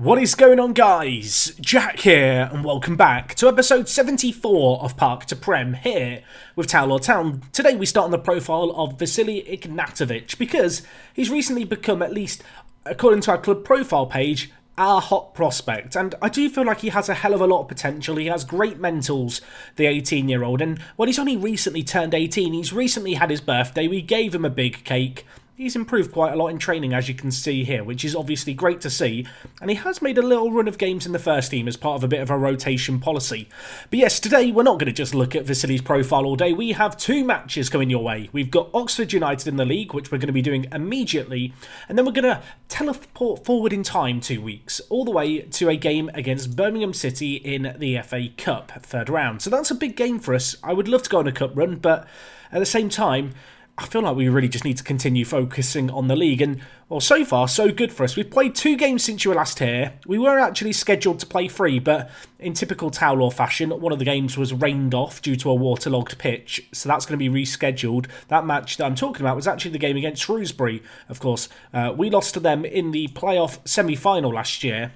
What is going on, guys? Jack here, and welcome back to episode 74 of Park to Prem here with Town Town. Today we start on the profile of Vasily Ignatovic because he's recently become, at least according to our club profile page, our hot prospect, and I do feel like he has a hell of a lot of potential. He has great mentals, the 18-year-old, and well, he's only recently turned 18. He's recently had his birthday. We gave him a big cake. He's improved quite a lot in training, as you can see here, which is obviously great to see, and he has made a little run of games in the first team as part of a bit of a rotation policy. But yes, today we're not going to just look at Vasily's profile all day. We have two matches coming your way. We've got Oxford United in the league, which we're going to be doing immediately, and then we're going to teleport forward in time 2 weeks, all the way to a game against Birmingham City in the FA Cup, third round. So that's a big game for us. I would love to go on a cup run, but at the same time, I feel like we really just need to continue focusing on the league, and well, so far so good for us. We've played 2 games since you were last here. We were actually scheduled to play 3, but in typical Towler fashion, one of the games was rained off due to a waterlogged pitch, so that's going to be rescheduled. That match that I'm talking about was actually the game against Shrewsbury, of course. We lost to them in the playoff semi-final last year.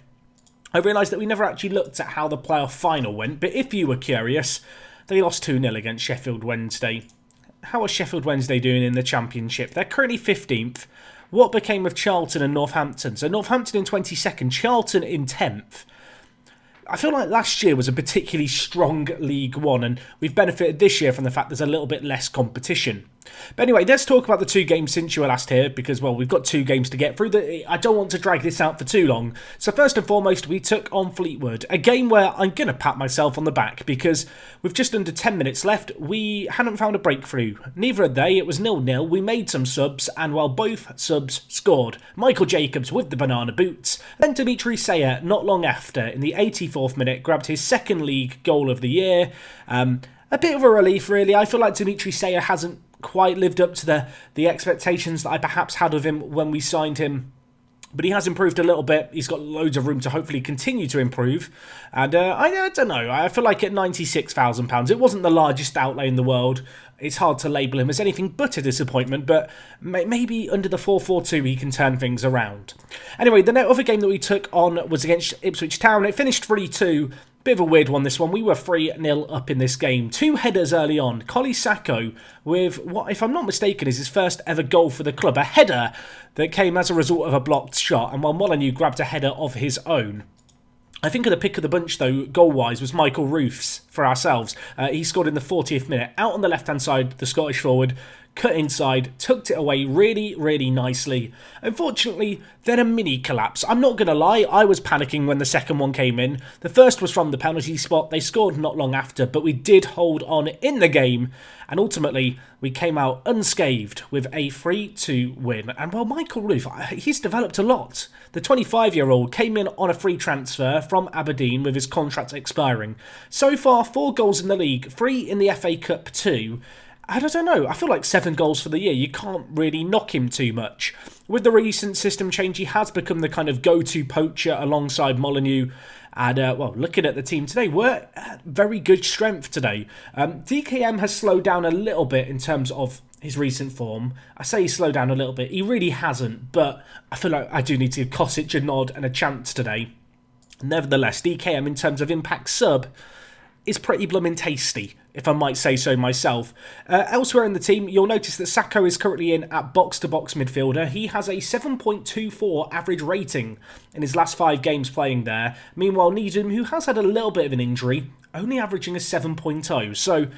I realised that we never actually looked at how the playoff final went, but if you were curious, they lost 2-0 against Sheffield Wednesday. How are Sheffield Wednesday doing in the Championship? They're currently 15th. What became of Charlton and Northampton? So Northampton in 22nd, Charlton in 10th. I feel like last year was a particularly strong League One, and we've benefited this year from the fact there's a little bit less competition. But anyway, let's talk about the 2 games since you were last here, because, well, we've got 2 games to get through. I don't want to drag this out for too long. So first and foremost, we took on Fleetwood, a game where I'm going to pat myself on the back, because with just under 10 minutes left, we hadn't found a breakthrough. Neither had they. It was 0-0. We made some subs, and while both subs scored, Michael Jacobs with the banana boots, then Dimitri Sayer, not long after, in the 84th minute, grabbed his second league goal of the year. A bit of a relief, really. I feel like Dimitri Sayer hasn't quite lived up to the expectations that I perhaps had of him when we signed him, but he has improved a little bit. He's got loads of room to hopefully continue to improve, and I don't know, I feel like at £96,000 it wasn't the largest outlay in the world. It's hard to label him as anything but a disappointment, but maybe under the 4-4-2 he can turn things around. Anyway, the other game that we took on was against Ipswich Town. It finished 3-2. Bit of a weird one, this one. We were 3-0 up in this game. 2 headers early on. Collie Sacco with what, if I'm not mistaken, is his first ever goal for the club. A header that came as a result of a blocked shot, and while Molyneux grabbed a header of his own. I think of the pick of the bunch, though, goal-wise, was Michael Roofs for ourselves. He scored in the 40th minute. Out on the left-hand side, the Scottish forward cut inside, tucked it away really, really nicely. Unfortunately, then a mini collapse. I'm not going to lie, I was panicking when the second one came in. The first was from the penalty spot. They scored not long after, but we did hold on in the game, and ultimately we came out unscathed with a 3-2 win. And well, Michael Roof, he's developed a lot. The 25-year-old came in on a free transfer from Aberdeen with his contract expiring. So far, 4 goals in the league, 3 in the FA Cup 2. I don't know, I feel like 7 goals for the year. You can't really knock him too much. With the recent system change, he has become the kind of go-to poacher alongside Molyneux. And, well, looking at the team today, we're at very good strength today. DKM has slowed down a little bit in terms of his recent form. I say he's slowed down a little bit. He really hasn't, but I feel like I do need to give Kosic a nod and a chance today. Nevertheless, DKM in terms of impact sub is pretty blooming tasty, if I might say so myself. Elsewhere in the team, you'll notice that Sacco is currently in at box-to-box midfielder. He has a 7.24 average rating in his last 5 games playing there. Meanwhile, Needham, who has had a little bit of an injury, only averaging a 7.0. So,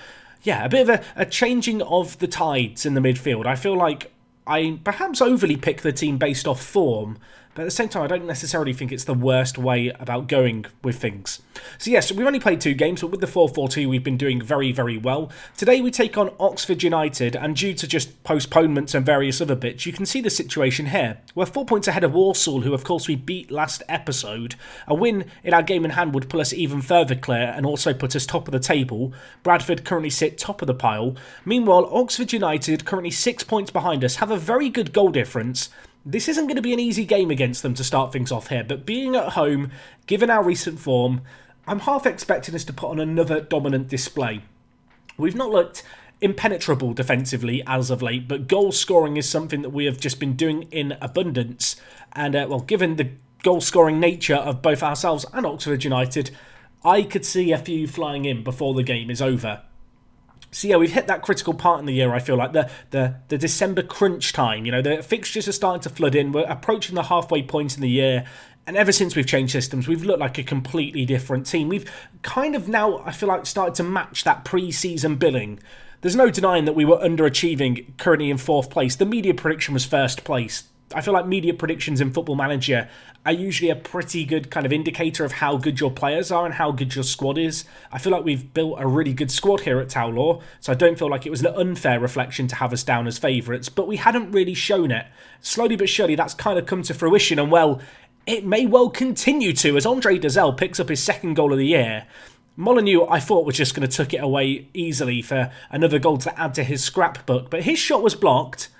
yeah, a bit of a changing of the tides in the midfield. I feel like I perhaps overly pick the team based off form, but at the same time, I don't necessarily think it's the worst way about going with things. So yes, we've only played 2 games, but with the 4-4-2, we've been doing very, very well. Today, we take on Oxford United, and due to just postponements and various other bits, you can see the situation here. We're 4 points ahead of Walsall, who, of course, we beat last episode. A win in our game in hand would pull us even further clear and also put us top of the table. Bradford currently sit top of the pile. Meanwhile, Oxford United, currently 6 points behind us, have a very good goal difference. This isn't going to be an easy game against them to start things off here, but being at home, given our recent form, I'm half expecting us to put on another dominant display. We've not looked impenetrable defensively as of late, but goal scoring is something that we have just been doing in abundance. And, well, given the goal-scoring nature of both ourselves and Oxford United, I could see a few flying in before the game is over. So yeah, we've hit that critical part in the year, I feel like, the December crunch time. You know, the fixtures are starting to flood in. We're approaching the halfway point in the year. And ever since we've changed systems, we've looked like a completely different team. We've kind of now, I feel like, started to match that pre-season billing. There's no denying that we were underachieving, currently in 4th place. The media prediction was 1st place. I feel like media predictions in Football Manager are usually a pretty good kind of indicator of how good your players are and how good your squad is. I feel like we've built a really good squad here at Towlaw, so I don't feel like it was an unfair reflection to have us down as favourites, but we hadn't really shown it. Slowly but surely, that's kind of come to fruition, and well, it may well continue to, as Andre Dazelle picks up his 2nd goal of the year. Molyneux, I thought, was just going to tuck it away easily for another goal to add to his scrapbook, but his shot was blocked.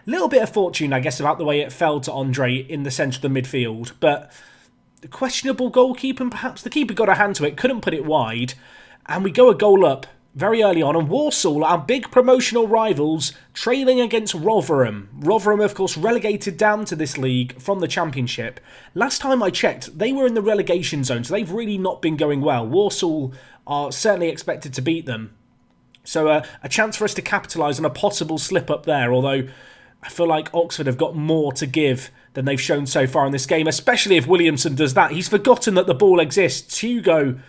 Little bit of fortune, I guess, about the way it fell to Andre in the centre of the midfield, but the questionable goalkeeping, perhaps. The keeper got a hand to it, couldn't put it wide, and we go a goal up very early on, and Walsall, our big promotional rivals, trailing against Rotherham. Rotherham, of course, relegated down to this league from the Championship. Last time I checked, they were in the relegation zone, so they've really not been going well. Walsall are certainly expected to beat them. So a chance for us to capitalise on a possible slip-up there, although I feel like Oxford have got more to give than they've shown so far in this game, especially if Williamson does that. He's forgotten that the ball exists. Hugo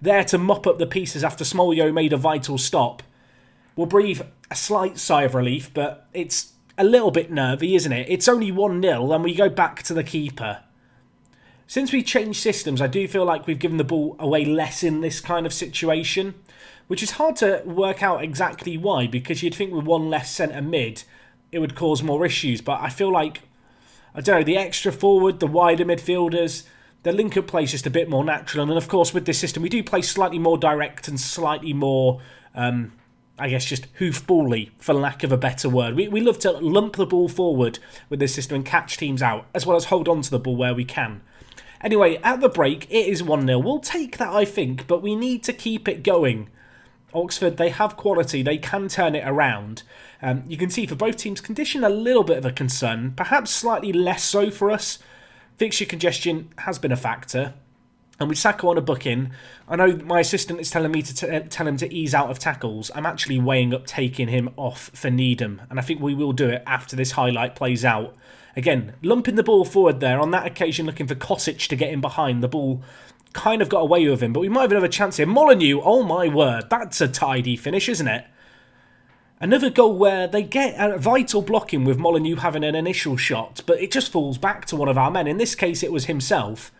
there to mop up the pieces after Smolio made a vital stop. We'll breathe a slight sigh of relief, but it's a little bit nervy, isn't it? It's only 1-0 and we go back to the keeper. Since we changed systems, I do feel like we've given the ball away less in this kind of situation, which is hard to work out exactly why, because you'd think with one less centre mid, it would cause more issues, but I feel like, I don't know, the extra forward, the wider midfielders, the link-up play is just a bit more natural. And of course, with this system, we do play slightly more direct and slightly more, I guess, just hoofball-y, for lack of a better word. We love to lump the ball forward with this system and catch teams out, as well as hold on to the ball where we can. Anyway, at the break, it is 1-0. We'll take that, I think, but we need to keep it going. Oxford, they have quality, they can turn it around. You can see for both teams, condition a little bit of a concern, perhaps slightly less so for us. Fixture congestion has been a factor, and with Sacco on a booking, I know my assistant is telling me to tell him to ease out of tackles. I'm actually weighing up taking him off for Needham, and I think we will do it after this highlight plays out. Again, lumping the ball forward there, on that occasion looking for Kosic to get in behind. The ball kind of got away with him, but we might have another chance here. Molyneux, oh my word, that's a tidy finish, isn't it? Another goal where they get a vital blocking with Molyneux having an initial shot, but it just falls back to one of our men. In this case, it was himself.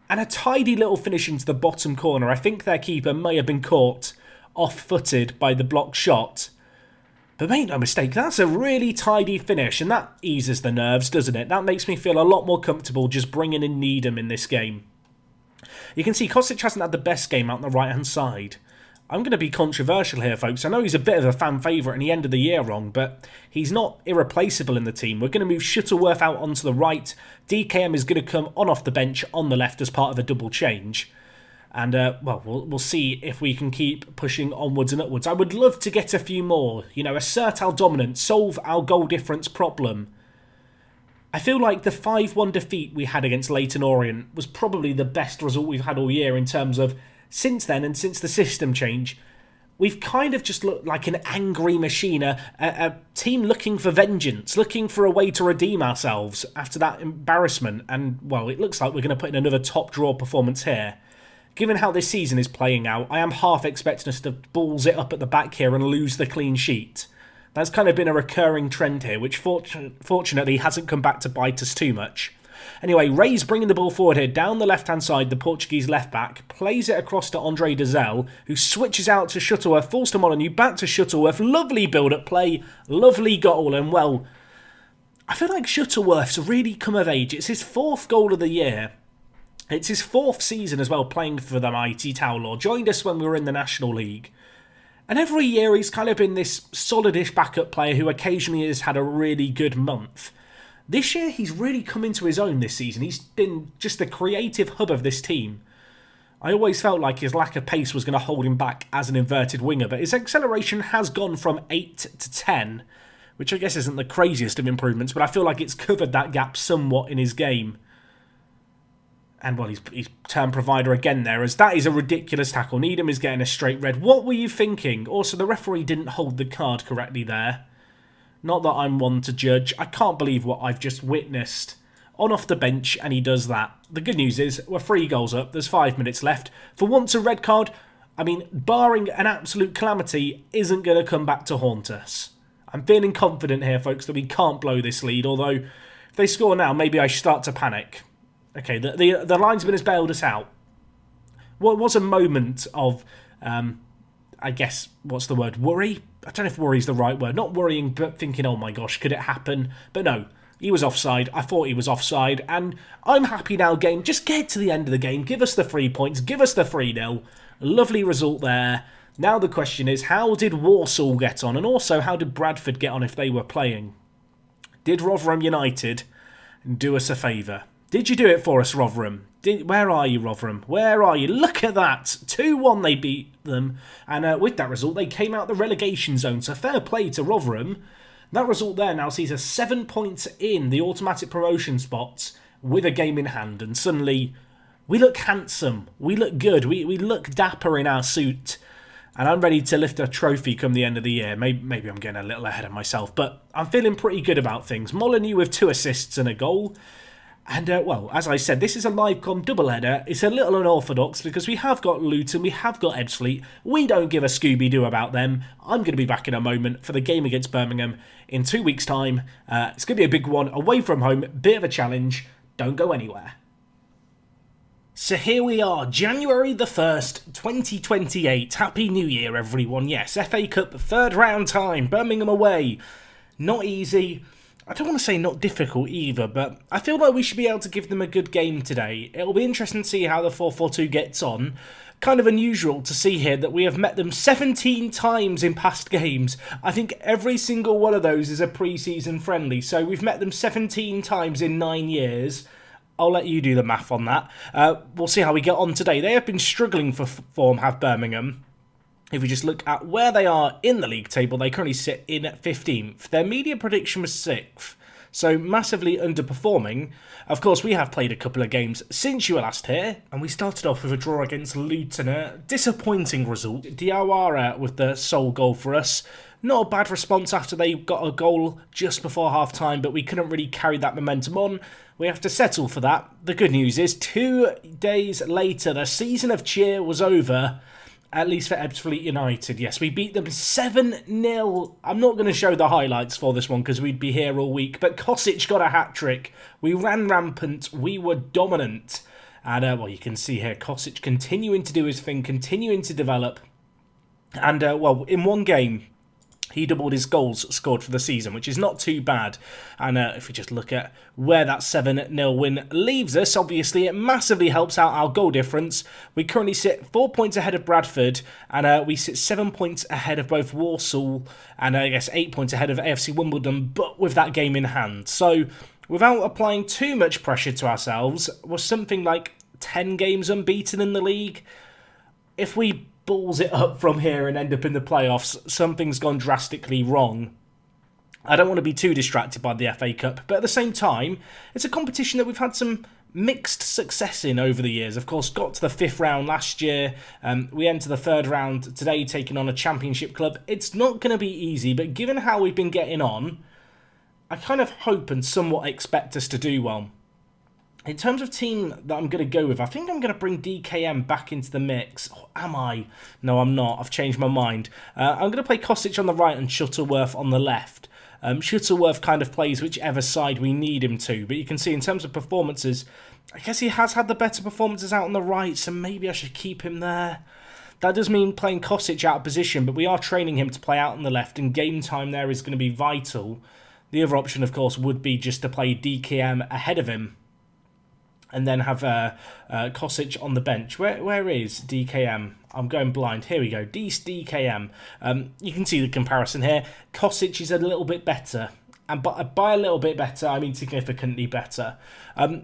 And a tidy little finish into the bottom corner. I think their keeper may have been caught off-footed by the blocked shot. But make no mistake, that's a really tidy finish, and that eases the nerves, doesn't it? That makes me feel a lot more comfortable just bringing in Needham in this game. You can see Kosic hasn't had the best game out on the right-hand side. I'm going to be controversial here, folks. I know he's a bit of a fan favourite and he ended the year wrong, but he's not irreplaceable in the team. We're going to move Shuttleworth out onto the right. DKM is going to come on off the bench on the left as part of a double change. And, well, we'll see if we can keep pushing onwards and upwards. I would love to get a few more. You know, assert our dominance, solve our goal difference problem. I feel like the 5-1 defeat we had against Leyton Orient was probably the best result we've had all year in terms of, since then and since the system change, we've kind of just looked like an angry machine, a team looking for vengeance, looking for a way to redeem ourselves after that embarrassment. And, well, it looks like we're going to put in another top draw performance here. Given how this season is playing out, I am half expecting us to balls it up at the back here and lose the clean sheet. That's kind of been a recurring trend here, which fortunately hasn't come back to bite us too much. Anyway, Ray's bringing the ball forward here, down the left-hand side, the Portuguese left-back, plays it across to Andre Dazelle, who switches out to Shuttleworth, falls to Molyneux, back to Shuttleworth, lovely build-up play, lovely goal, and well, I feel like Shuttleworth's really come of age. It's his 4th goal of the year. It's his 4th season as well, playing for the mighty Towlaw. Joined us when we were in the National League. And every year he's kind of been this solidish backup player who occasionally has had a really good month. This year, he's really come into his own this season. He's been just the creative hub of this team. I always felt like his lack of pace was going to hold him back as an inverted winger, but his acceleration has gone from 8 to 10, which I guess isn't the craziest of improvements, but I feel like it's covered that gap somewhat in his game. And, well, he's turned provider again there, as that is a ridiculous tackle. Needham is getting a straight red. What were you thinking? Also, the referee didn't hold the card correctly there. Not that I'm one to judge. I can't believe what I've just witnessed. On off the bench, and he does that. The good news is, we're 3 goals up. There's 5 minutes left. For once, a red card, I mean, barring an absolute calamity, isn't going to come back to haunt us. I'm feeling confident here, folks, that we can't blow this lead. Although, if they score now, maybe I start to panic. Okay, the linesman has bailed us out. What was a moment of, I guess, what's the word? Worry? I don't know if worry is the right word. Not worrying, but thinking, oh my gosh, could it happen? But no, he was offside. I thought he was offside. And I'm happy now, game. Just get to the end of the game. Give us the 3 points. Give us the 3-0. Lovely result there. Now the question is, how did Walsall get on? And also, how did Bradford get on if they were playing? Did Rotherham United do us a favour? Did you do it for us, Rotherham? Where are you, Rotherham? Where are you? Look at that. 2-1 they beat them. And with that result, they came out the relegation zone. So fair play to Rotherham. That result there now sees us 7 points in the automatic promotion spots with a game in hand. And suddenly, we look handsome. We look good. We look dapper in our suit. And I'm ready to lift a trophy come the end of the year. Maybe I'm getting a little ahead of myself. But I'm feeling pretty good about things. Molyneux with 2 assists and a goal. And, well, as I said, this is a live-com doubleheader. It's a little unorthodox because we have got Luton, we have got Ebbsfleet. We don't give a Scooby-Doo about them. I'm going to be back in a moment for the game against Birmingham in 2 weeks' time. It's going to be a big one, away from home, bit of a challenge. Don't go anywhere. So here we are, January the 1st, 2028. Happy New Year, everyone. Yes, FA Cup, 3rd round time, Birmingham away. Not easy. I don't want to say not difficult either, but I feel like we should be able to give them a good game today. It'll be interesting to see how the 4-4-2 gets on. Kind of unusual to see here that we have met them 17 times in past games. I think every single one of those is a pre-season friendly, so we've met them 17 times in 9 years. I'll let you do the math on that. We'll see how we get on today. They have been struggling for form, have Birmingham. If we just look at where they are in the league table, they currently sit in 15th. Their media prediction was 6th, so massively underperforming. Of course, we have played a couple of games since you were last here, and we started off with a draw against Luton. A disappointing result. Diawara with the sole goal for us. Not a bad response after they got a goal just before half-time, but we couldn't really carry that momentum on. We have to settle for that. The good news is, 2 days later, the season of cheer was over. At least for Ebbsfleet United. Yes, we beat them 7-0. I'm not going to show the highlights for this one because we'd be here all week. But Kosic got a hat-trick. We ran rampant. We were dominant. And, well, you can see here Kosic continuing to do his thing, continuing to develop. And, well, in one game, he doubled his goals scored for the season, which is not too bad. And if we just look at where that 7-0 win leaves us, obviously it massively helps out our goal difference. We currently sit 4 points ahead of Bradford, and we sit 7 points ahead of both Walsall, and I guess 8 points ahead of AFC Wimbledon, but with that game in hand. So, without applying too much pressure to ourselves, we're something like 10 games unbeaten in the league. If we balls it up from here and end up in the playoffs, something's gone drastically wrong. I don't want to be too distracted by the FA Cup, but at the same time, it's a competition that we've had some mixed success in over the years. Of course, got to the 5th round last year. We enter the 3rd round today, taking on a championship club. It's not going to be easy, but given how we've been getting on, I kind of hope and somewhat expect us to do well. In terms of team that I'm going to go with, I think I'm going to bring DKM back into the mix. Or am I? No, I'm not. I've changed my mind. I'm going to play Kosic on the right and Shuttleworth on the left. Shuttleworth kind of plays whichever side we need him to. But you can see in terms of performances, I guess he has had the better performances out on the right, so maybe I should keep him there. That does mean playing Kosic out of position, but we are training him to play out on the left, and game time there is going to be vital. The other option, of course, would be just to play DKM ahead of him. And then have Kosic on the bench. Where is DKM? I'm going blind. Here we go. DKM. You can see the comparison here. Kosic is a little bit better. and by a little bit better, I mean significantly better.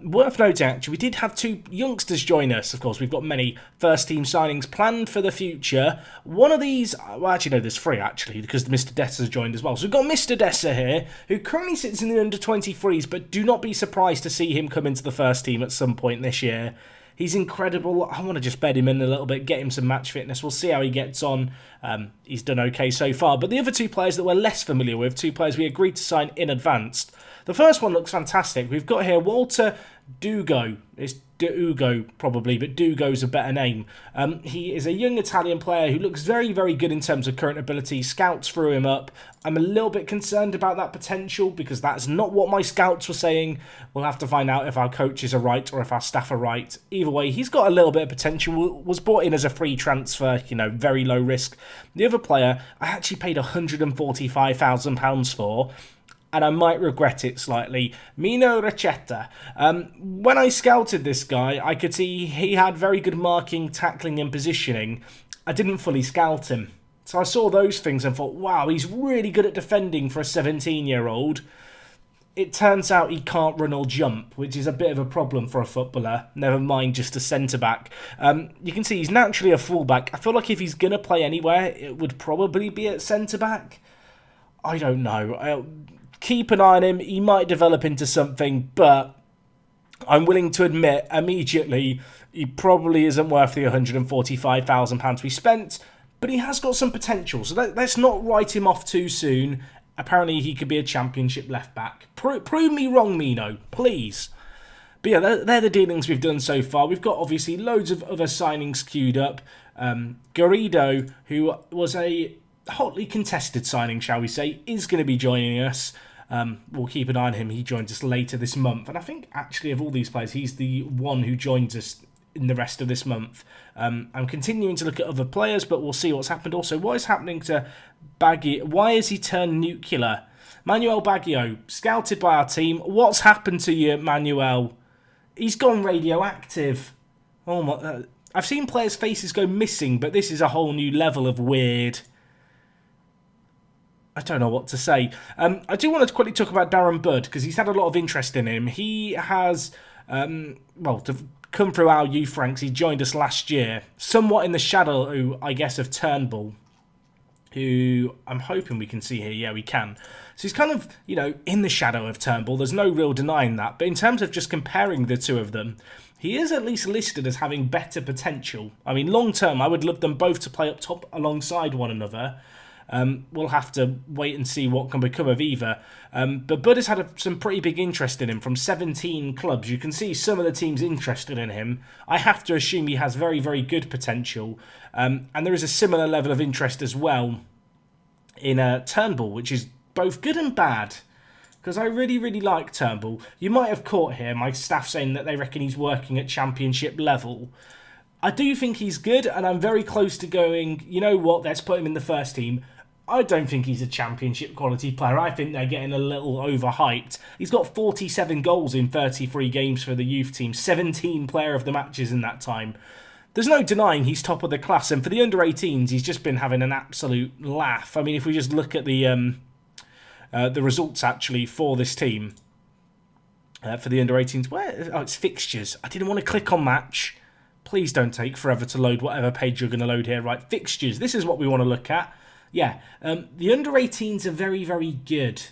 Worth noting, actually, we did have 2 youngsters join us. Of course, we've got many first-team signings planned for the future. One of these, well, actually, no, there's 3, actually, because Mr. Dessa's joined as well. So we've got Mr. Dessa here, who currently sits in the under-23s, but do not be surprised to see him come into the first team at some point this year. He's incredible. I want to just bed him in a little bit, get him some match fitness. We'll see how he gets on. He's done okay so far. But the other 2 players that we're less familiar with, 2 players we agreed to sign in advance. The first one looks fantastic. We've got here Walter Dugo. It's Dugo probably, but Dugo's a better name. He is a young Italian player who looks very, very good in terms of current ability. Scouts threw him up. I'm a little bit concerned about that potential because that's not what my scouts were saying. We'll have to find out if our coaches are right or if our staff are right. Either way, he's got a little bit of potential. Was brought in as a free transfer, very low risk. The other player, I actually paid £145,000 for, and I might regret it slightly. Mino Ricetta. When I scouted this guy, I could see he had very good marking, tackling and positioning. I didn't fully scout him. So I saw those things and thought, wow, he's really good at defending for a 17-year-old. It turns out he can't run or jump, which is a bit of a problem for a footballer, never mind just a centre-back. You can see he's naturally a full-back. I feel like if he's going to play anywhere, it would probably be at centre-back. I don't know. Keep an eye on him. He might develop into something, but I'm willing to admit immediately he probably isn't worth the £145,000 we spent, but he has got some potential. So let's not write him off too soon. Apparently he could be a championship left-back. Prove me wrong, Mino, please. But yeah, they're the dealings we've done so far. We've got obviously loads of other signings queued up. Garrido, who was a hotly contested signing, shall we say, is going to be joining us. We'll keep an eye on him. He joins us later this month. And I think, actually, of all these players, he's the one who joins us in the rest of this month. I'm continuing to look at other players, but we'll see what's happened. Also, what is happening to Baggio? Why has he turned nuclear? Manuel Baggio, scouted by our team. What's happened to you, Manuel? He's gone radioactive. Oh my! I've seen players' faces go missing, but this is a whole new level of weird. I don't know what to say. I do want to quickly talk about Darren Budd, because he's had a lot of interest in him. He has, to come through our youth ranks, he joined us last year, somewhat in the shadow, I guess, of Turnbull, who I'm hoping we can see here. Yeah, we can. So he's kind of, in the shadow of Turnbull. There's no real denying that. But in terms of just comparing the two of them, he is at least listed as having better potential. I mean, long term, I would love them both to play up top alongside one another. We'll have to wait and see what can become of either. But Bud has had some pretty big interest in him from 17 clubs. You can see some of the teams interested in him. I have to assume he has very, very good potential. And there is a similar level of interest as well in Turnbull, which is both good and bad. Because I really, really like Turnbull. You might have caught here my staff saying that they reckon he's working at championship level. I do think he's good, and I'm very close to going, you know what, let's put him in the first team. I don't think he's a championship quality player. I think they're getting a little overhyped. He's got 47 goals in 33 games for the youth team, 17 player of the matches in that time. There's no denying he's top of the class, and for the under-18s, he's just been having an absolute laugh. I mean, if we just look at the results, actually, for this team, for the under-18s, it's fixtures. I didn't want to click on match. Please don't take forever to load whatever page you're going to load here. Right, fixtures. This is what we want to look at. Yeah, the under-18s are very, very good.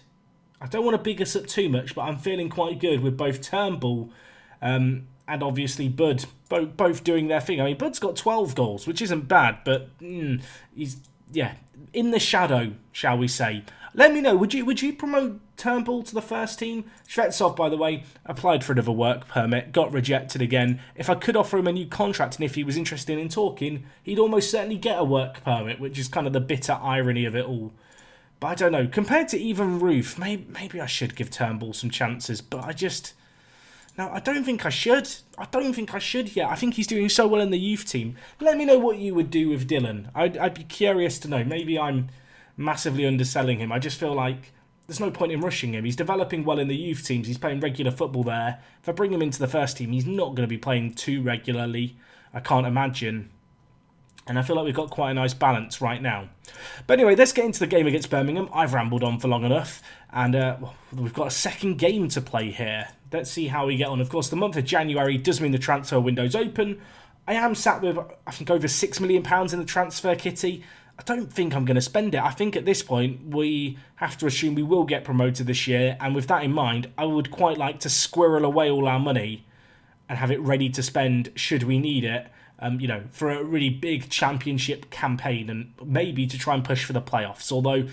I don't want to big us up too much, but I'm feeling quite good with both Turnbull and obviously Bud both doing their thing. I mean, Bud's got 12 goals, which isn't bad, but he's, in the shadow, shall we say. Let me know, would you promote Turnbull to the first team? Shvetsov, by the way, applied for another work permit, got rejected again. If I could offer him a new contract and if he was interested in talking, he'd almost certainly get a work permit, which is kind of the bitter irony of it all. But I don't know, compared to even Roof, maybe I should give Turnbull some chances, but I don't think I should. I don't think I should yet. I think he's doing so well in the youth team. Let me know what you would do with Dylan. I'd be curious to know. Maybe I'm massively underselling him. I just feel like there's no point in rushing him. He's developing well in the youth teams. He's playing regular football there. If I bring him into the first team, he's not going to be playing too regularly. I can't imagine. And I feel like we've got quite a nice balance right now. But anyway, let's get into the game against Birmingham. I've rambled on for long enough. And we've got a second game to play here. Let's see how we get on. Of course, the month of January does mean the transfer window's open. I am sat with, I think, over £6 million in the transfer kitty. I don't think I'm going to spend it. I think at this point, we have to assume we will get promoted this year. And with that in mind, I would quite like to squirrel away all our money and have it ready to spend should we need it. For a really big championship campaign and maybe to try and push for the playoffs. Although,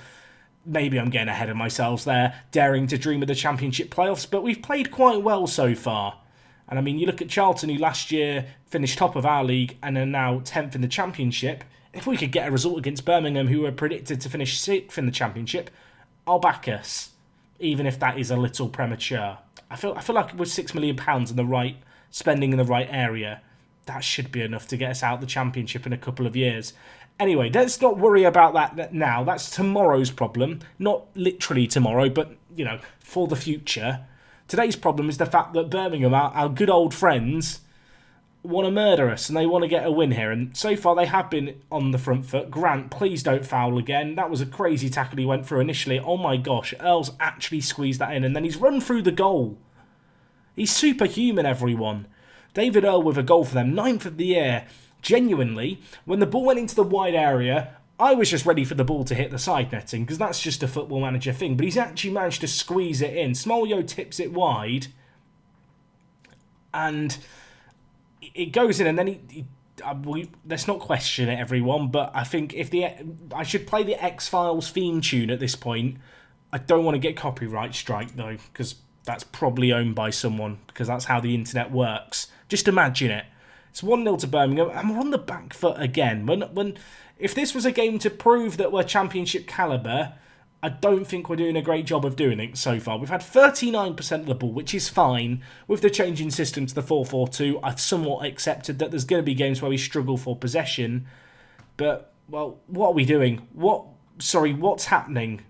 maybe I'm getting ahead of myself there, daring to dream of the championship playoffs. But we've played quite well so far. And I mean, you look at Charlton, who last year finished top of our league and are now 10th in the championship. If we could get a result against Birmingham, who were predicted to finish 6th in the championship, I'll back us, even if that is a little premature. I feel like with £6 million in the right spending in the right area, that should be enough to get us out of the championship in a couple of years. Anyway, let's not worry about that now. That's tomorrow's problem. Not literally tomorrow, but, for the future. Today's problem is the fact that Birmingham, our good old friends, want to murder us and they want to get a win here. And so far they have been on the front foot. Grant, please don't foul again. That was a crazy tackle he went through initially. Oh my gosh, Earl's actually squeezed that in and then he's run through the goal. He's superhuman, everyone. David Earl with a goal for them, 9th of the year. Genuinely, when the ball went into the wide area, I was just ready for the ball to hit the side netting, because that's just a Football Manager thing. But he's actually managed to squeeze it in. Smolio tips it wide, and it goes in, and then let's not question it, everyone, but I think I should play the X-Files theme tune at this point. I don't want to get copyright strike, though, because that's probably owned by someone, because that's how the internet works. Just imagine it. It's 1-0 to Birmingham, and we're on the back foot again. If this was a game to prove that we're championship calibre, I don't think we're doing a great job of doing it so far. We've had 39% of the ball, which is fine. With the changing system to the 4-4-2, I've somewhat accepted that there's going to be games where we struggle for possession. But, well, what are we doing? What's happening?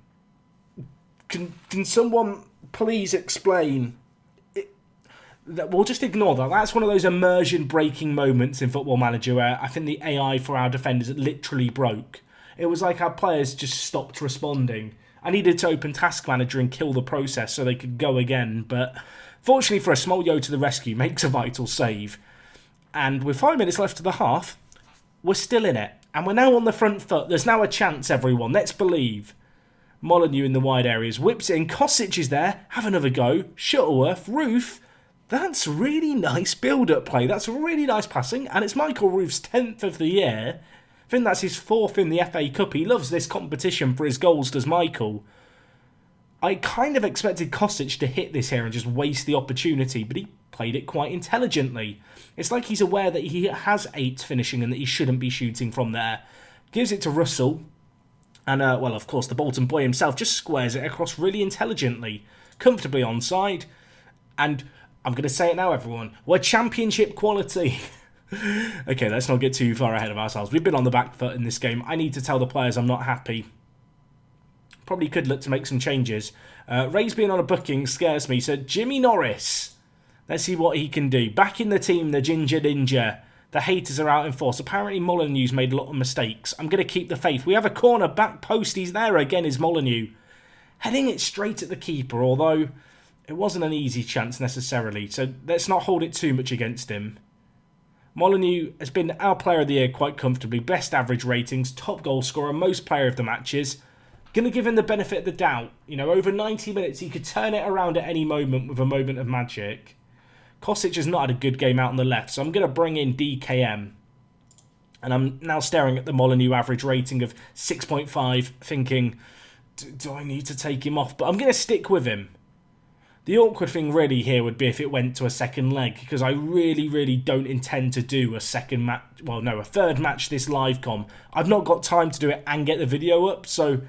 Can someone please explain? We'll just ignore that. That's one of those immersion-breaking moments in Football Manager where I think the AI for our defenders literally broke. It was like our players just stopped responding. I needed to open Task Manager and kill the process so they could go again, but fortunately for us, Smolio to the rescue makes a vital save. And with 5 minutes left of the half, we're still in it. And we're now on the front foot. There's now a chance, everyone. Let's believe. Molyneux in the wide areas. Whips it in. Kosic is there. Have another go. Shuttleworth. Roof. That's really nice build-up play. That's really nice passing. And it's Michael Roof's 10th of the year. I think that's his 4th in the FA Cup. He loves this competition for his goals, does Michael. I kind of expected Kosic to hit this here and just waste the opportunity, but he played it quite intelligently. It's like he's aware that he has 8 finishing and that he shouldn't be shooting from there. Gives it to Russell. And, well, of course, the Bolton boy himself just squares it across really intelligently. Comfortably onside. And I'm going to say it now, everyone. We're championship quality. Okay, let's not get too far ahead of ourselves. We've been on the back foot in this game. I need to tell the players I'm not happy. Probably could look to make some changes. Ray's being on a booking scares me. So, Jimmy Norris. Let's see what he can do. Back in the team, the Ginger Ninja. The haters are out in force. Apparently, Molyneux's made a lot of mistakes. I'm going to keep the faith. We have a corner back post. He's there again, is Molyneux. Heading it straight at the keeper, although it wasn't an easy chance necessarily. So let's not hold it too much against him. Molyneux has been our player of the year quite comfortably. Best average ratings, top goal scorer, most player of the matches. Going to give him the benefit of the doubt. Over 90 minutes, he could turn it around at any moment with a moment of magic. Kosic has not had a good game out on the left, so I'm going to bring in DKM. And I'm now staring at the Molyneux average rating of 6.5, thinking, do I need to take him off? But I'm going to stick with him. The awkward thing really here would be if it went to a second leg, because I really, really don't intend to do a second match, a third match this live com. I've not got time to do it and get the video up, so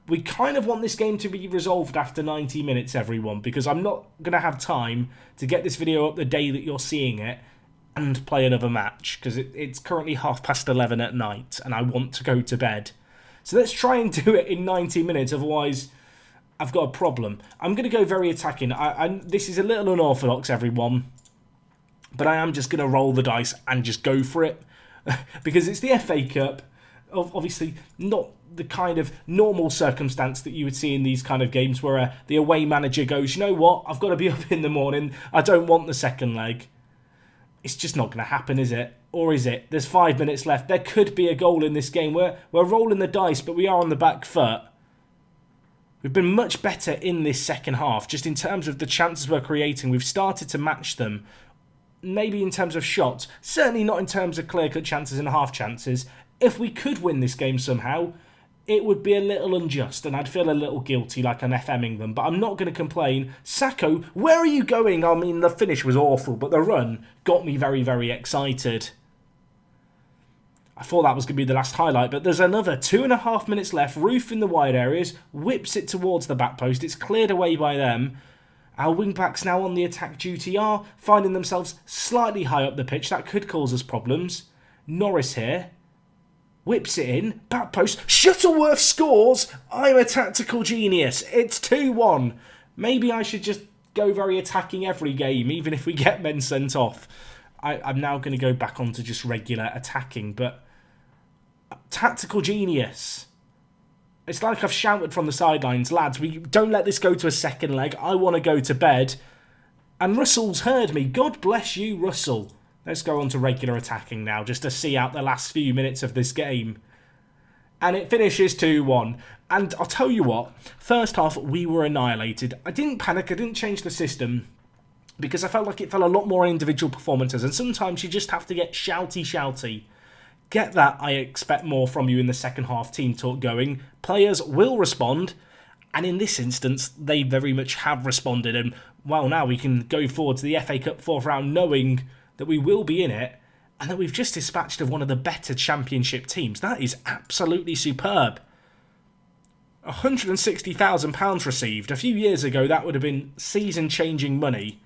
we kind of want this game to be resolved after 90 minutes, everyone, because I'm not going to have time to get this video up the day that you're seeing it and play another match, because it's currently 11:30 at night, and I want to go to bed. So let's try and do it in 90 minutes, otherwise I've got a problem. I'm going to go very attacking. This is a little unorthodox, everyone, but I am just going to roll the dice and just go for it. because it's the FA Cup. Obviously, not the kind of normal circumstance that you would see in these kind of games where the away manager goes, you know what, I've got to be up in the morning, I don't want the second leg. It's just not going to happen, is it? Or is it? There's 5 minutes left. There could be a goal in this game. We're rolling the dice, but we are on the back foot. We've been much better in this second half, just in terms of the chances we're creating. We've started to match them. Maybe in terms of shots. Certainly not in terms of clear-cut chances and half chances. If we could win this game somehow, it would be a little unjust and I'd feel a little guilty like I'm FMing them. But I'm not going to complain. Sacco, where are you going? I mean, the finish was awful, but the run got me very, very excited. I thought that was going to be the last highlight, but there's another 2.5 minutes left. Roof in the wide areas, whips it towards the back post. It's cleared away by them. Our wing-backs now on the attack duty are finding themselves slightly high up the pitch. That could cause us problems. Norris here. Whips it in. Back post. Shuttleworth scores. I'm a tactical genius. It's 2-1. Maybe I should just go very attacking every game, even if we get men sent off. I'm now going to go back on to just regular attacking, but tactical genius. It's like I've shouted from the sidelines, lads, we don't let this go to a second leg. I want to go to bed. And Russell's heard me. God bless you, Russell. Let's go on to regular attacking now, just to see out the last few minutes of this game. And it finishes 2-1. And I'll tell you what, first half, we were annihilated. I didn't panic, I didn't change the system, because I felt like it fell a lot more on individual performances. And sometimes you just have to get shouty. Get that, I expect more from you in the second half team talk going. Players will respond. And in this instance, they very much have responded. And, well, now we can go forward to the FA Cup fourth round knowing that we will be in it and that we've just dispatched of one of the better championship teams. That is absolutely superb. £160,000 received. A few years ago, that would have been season-changing money.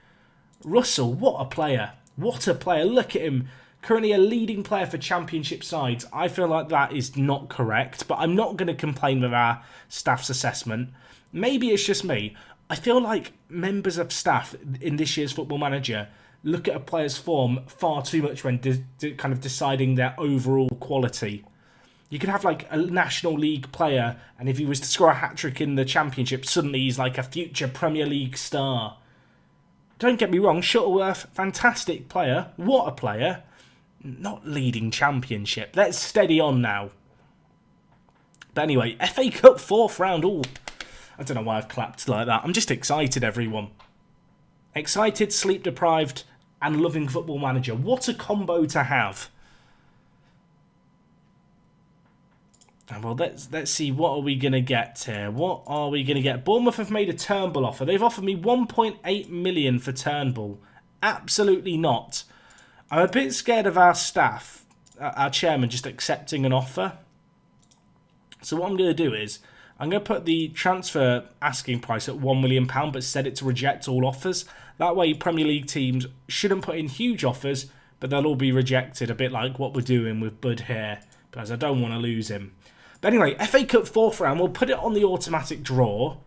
Russell, what a player. What a player. Look at him. Currently a leading player for championship sides. I feel like that is not correct, but I'm not going to complain with our staff's assessment. Maybe it's just me. I feel like members of staff in this year's Football Manager look at a player's form far too much when kind of deciding their overall quality. You could have like a National League player, and if he was to score a hat-trick in the Championship, suddenly he's like a future Premier League star. Don't get me wrong, Shuttleworth, fantastic player. What a player. Not leading Championship. Let's steady on now. But anyway, FA Cup fourth round. Ooh, I don't know why I've clapped like that. I'm just excited, everyone. Excited, sleep-deprived, and loving Football Manager. What a combo to have. Well, let's see, what are we going to get here? What are we going to get? Bournemouth have made a Turnbull offer. They've offered me 1.8 million for Turnbull. Absolutely not. I'm a bit scared of our staff, our chairman, just accepting an offer. So what I'm going to do is, I'm going to put the transfer asking price at £1 million, but set it to reject all offers. That way, Premier League teams shouldn't put in huge offers, but they'll all be rejected, a bit like what we're doing with Bud here, because I don't want to lose him. But anyway, FA Cup fourth round, we'll put it on the automatic draw.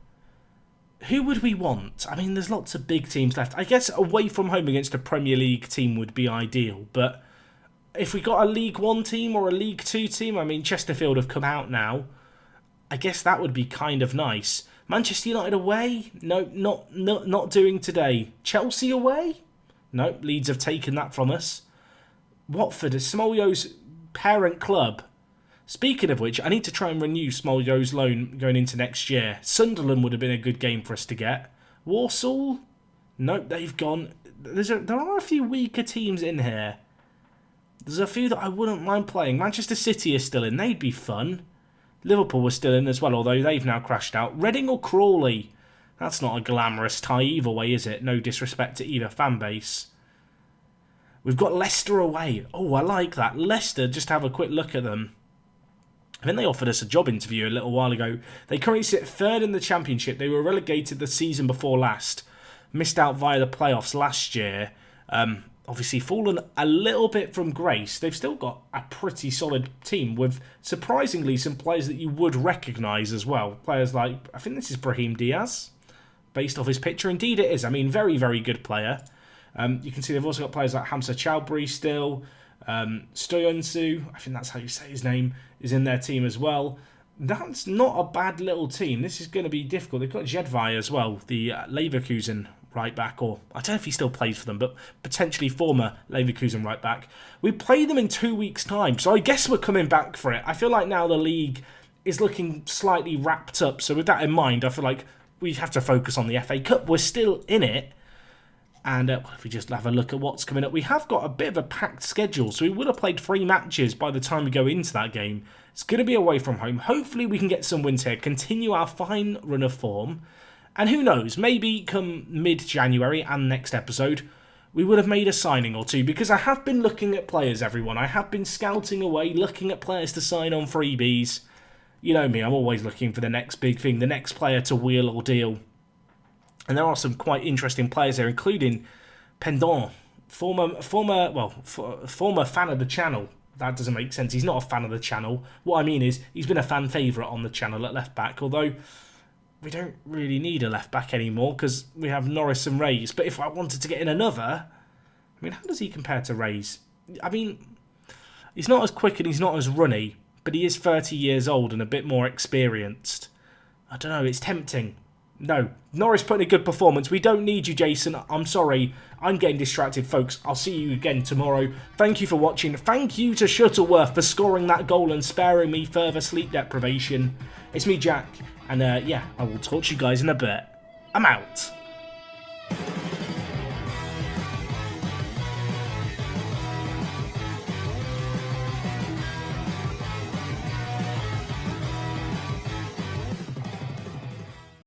Who would we want? I mean, there's lots of big teams left. I guess away from home against a Premier League team would be ideal, but if we got a League One team or a League Two team, I mean, Chesterfield have come out now. I guess that would be kind of nice. Manchester United away? No, not doing today. Chelsea away? No, Leeds have taken that from us. Watford is Smolio's parent club. Speaking of which, I need to try and renew Smolio's loan going into next year. Sunderland would have been a good game for us to get. Walsall? Nope, they've gone. There are a few weaker teams in here. There's a few that I wouldn't mind playing. Manchester City is still in. They'd be fun. Liverpool was still in as well, although they've now crashed out. Reading or Crawley? That's not a glamorous tie either way, is it? No disrespect to either fan base. We've got Leicester away. Oh, I like that. Leicester, just have a quick look at them. I think they offered us a job interview a little while ago. They currently sit third in the Championship. They were relegated the season before last. Missed out via the playoffs last year. Obviously fallen a little bit from grace. They've still got a pretty solid team with surprisingly some players that you would recognise as well. Players like, I think this is Brahim Diaz, based off his picture. Indeed it is. I mean, very, very good player. You can see they've also got players like Hamza Chowdhury still. Stoyansu, I think that's how you say his name, is in their team as well. That's not a bad little team. This is going to be difficult. They've got Jedvai as well, the Leverkusen right back, or I don't know if he still plays for them, but potentially former Leverkusen right back. We play them in 2 weeks' time, so I guess we're coming back for it. I feel like now the league is looking slightly wrapped up, so with that in mind, I feel like we have to focus on the FA Cup. We're still in it. And if we just have a look at what's coming up, we have got a bit of a packed schedule, so we would have played 3 matches by the time we go into that game. It's going to be away from home. Hopefully we can get some wins here, continue our fine run of form, and who knows, maybe come mid-January and next episode, we would have made a signing or two, because I have been looking at players, everyone. I have been scouting away, looking at players to sign on freebies. You know me, I'm always looking for the next big thing, the next player to wheel or deal. And there are some quite interesting players there, including Pendant, former fan of the channel. That doesn't make sense. He's not a fan of the channel. What I mean is, he's been a fan favourite on the channel at left back, although we don't really need a left back anymore because we have Norris and Reyes. But if I wanted to get in another, I mean, how does he compare to Reyes? I mean, he's not as quick and he's not as runny, but he is 30 years old and a bit more experienced. I don't know, it's tempting. No, Norris put in a good performance. We don't need you, Jason. I'm sorry. I'm getting distracted, folks. I'll see you again tomorrow. Thank you for watching. Thank you to Shuttleworth for scoring that goal and sparing me further sleep deprivation. It's me, Jack. And yeah, I will talk to you guys in a bit. I'm out.